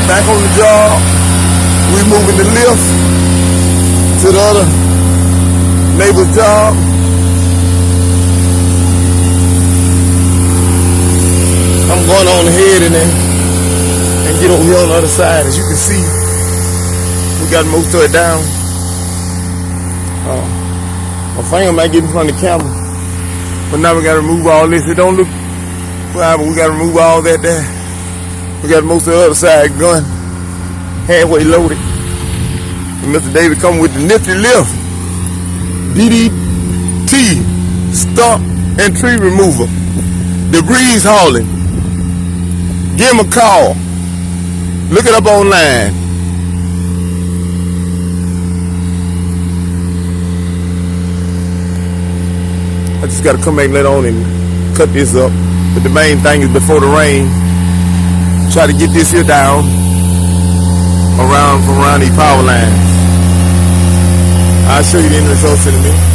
back on the job. We moving the lift to the other neighbor's job. I'm going on ahead and get over here on the other side. As you can see, we got most of it down. My finger might get in front of the camera, but now we gotta remove all this. It don't look right, but we gotta remove all that there. We got most of the other side gun halfway loaded. And Mr. David come with the nifty lift, DDT, stump and tree remover, debris hauling. Give him a call. Look it up online. I just gotta come back later on and cut this up. But the main thing is before the rain, try to get this here down from around these power lines. I'll show you the end results in a minute.